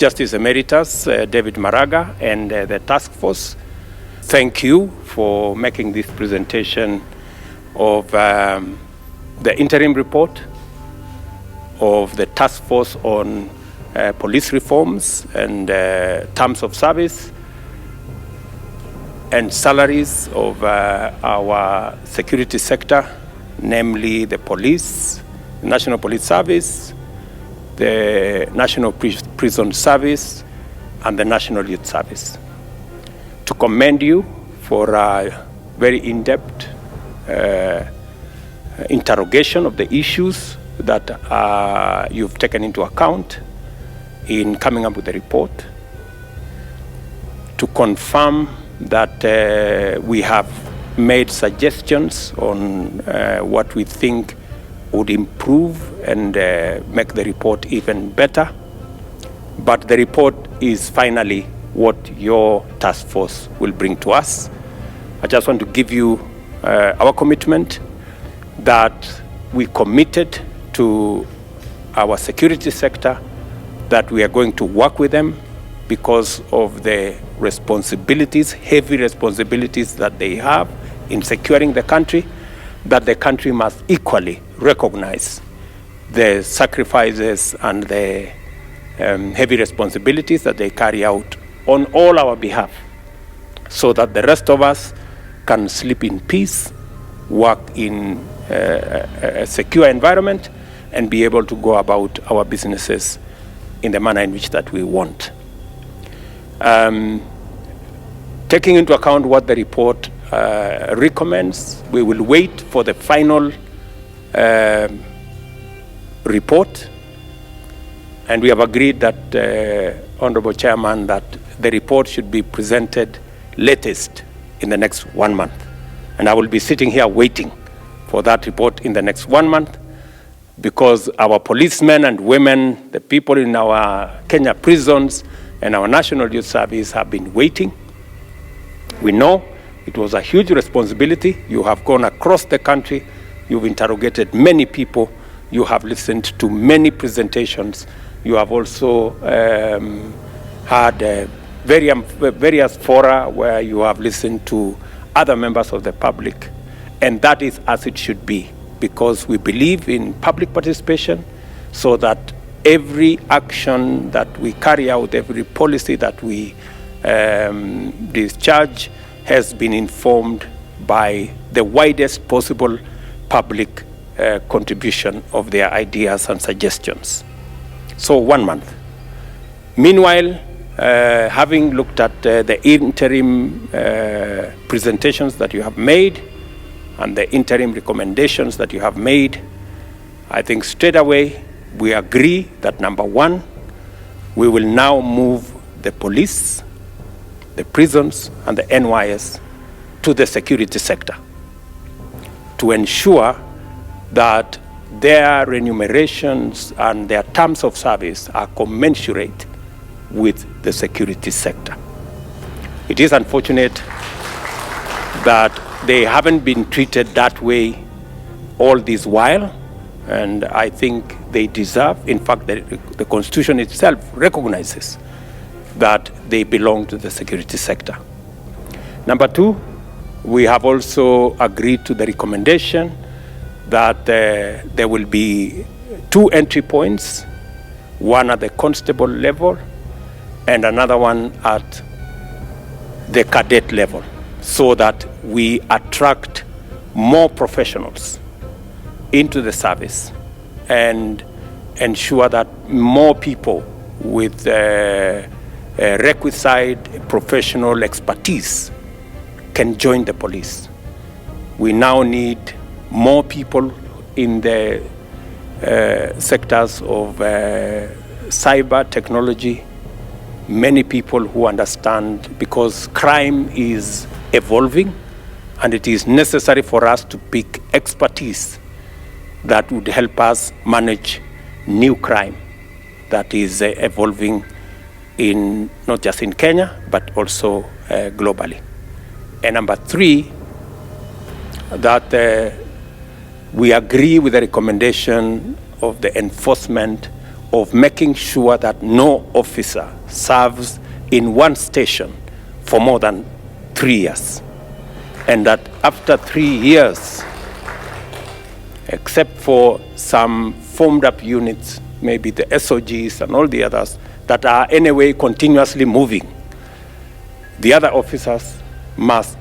Justice Emeritus David Maraga and the task force, thank you for making this presentation of the interim report of the task force on police reforms and terms of service and salaries of our security sector, namely the police, National Police Service, the National Prison Service, and the National Youth Service. To commend you for a very in-depth interrogation of the issues that you've taken into account in coming up with the report. To confirm that we have made suggestions on what we think would improve and make the report even better. But the report is finally what your task force will bring to us. I just want to give you our commitment that we committed to our security sector, that we are going to work with them because of the responsibilities, heavy responsibilities that they have in securing the country, that the country must equally recognize the sacrifices and the heavy responsibilities that they carry out on all our behalf, so that the rest of us can sleep in peace, work in a secure environment, and be able to go about our businesses in the manner in which that we want. Taking into account what the report recommends, we will wait for the final report, and we have agreed that, Honorable Chairman, that the report should be presented latest in the next 1 month. And I will be sitting here waiting for that report in the next 1 month, because our policemen and women, the people in our Kenya prisons and our National Youth Service have been waiting. We know it was a huge responsibility. You have gone across the country. You've interrogated many people. You have listened to many presentations. You have also had various fora where you have listened to other members of the public. And that is as it should be, because we believe in public participation, so that every action that we carry out, every policy that we discharge has been informed by the widest possible public contribution of their ideas and suggestions. So 1 month. Meanwhile, having looked at the interim presentations that you have made and the interim recommendations that you have made, I think straight away we agree that, number one, we will now move the police, the prisons, and the NYS to the security sector to ensure that their remunerations and their terms of service are commensurate with the security sector. It is unfortunate that they haven't been treated that way all this while, and I think they deserve, in fact, the Constitution itself recognizes that they belong to the security sector. Number two, we have also agreed to the recommendation that there will be 2 entry points, one at the constable level and another one at the cadet level, so that we attract more professionals into the service and ensure that more people with requisite professional expertise can join the police. We now need more people in the sectors of cyber technology, many people who understand, because crime is evolving and it is necessary for us to pick expertise that would help us manage new crime that is evolving in not just in Kenya but also globally. And number three, that we agree with the recommendation of the enforcement of making sure that no officer serves in one station for more than 3 years, and that after 3 years, except for some formed up units, maybe the SOGs and all the others that are anyway continuously moving, the other officers must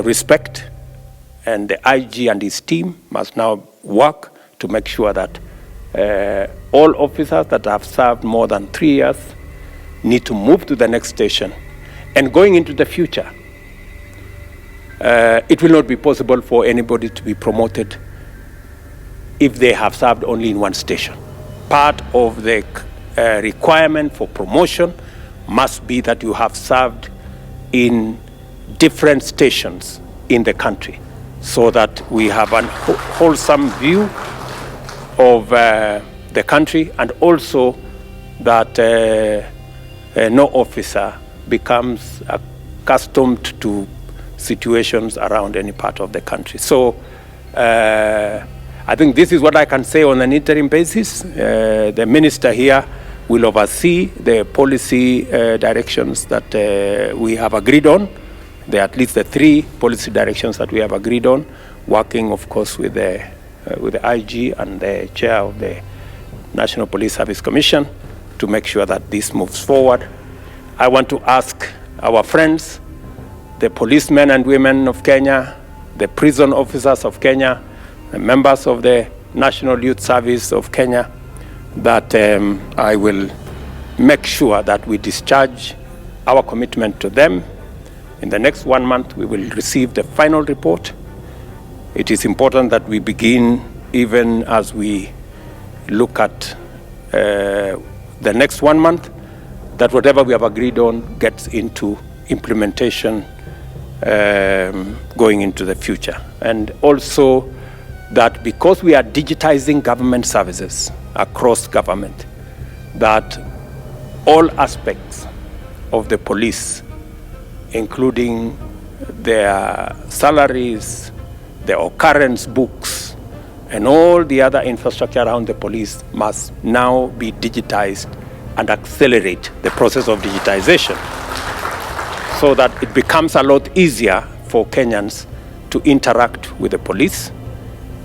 respect, and the IG and his team must now work to make sure that all officers that have served more than 3 years need to move to the next station. And going into the future, it will not be possible for anybody to be promoted if they have served only in one station. Part of the requirement for promotion must be that you have served in different stations in the country, so that we have a wholesome view of the country, and also that no officer becomes accustomed to situations around any part of the country. So I think this is what I can say on an interim basis. The minister here will oversee the policy directions that we have agreed on. There are at least the 3 policy directions that we have agreed on, working, of course, with the IG and the chair of the National Police Service Commission to make sure that this moves forward. I want to ask our friends, the policemen and women of Kenya, the prison officers of Kenya, the members of the National Youth Service of Kenya, that I will make sure that we discharge our commitment to them. In the next 1 month, we will receive the final report. It is important that we begin, even as we look at the next 1 month, that whatever we have agreed on gets into implementation going into the future. And also that because we are digitizing government services across government, that all aspects of the police, including their salaries, their occurrence books, and all the other infrastructure around the police must now be digitized and accelerate the process of digitization, so that it becomes a lot easier for Kenyans to interact with the police,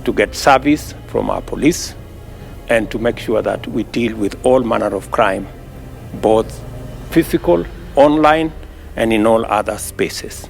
to get service from our police, and to make sure that we deal with all manner of crime, both physical, online, and in all other spaces.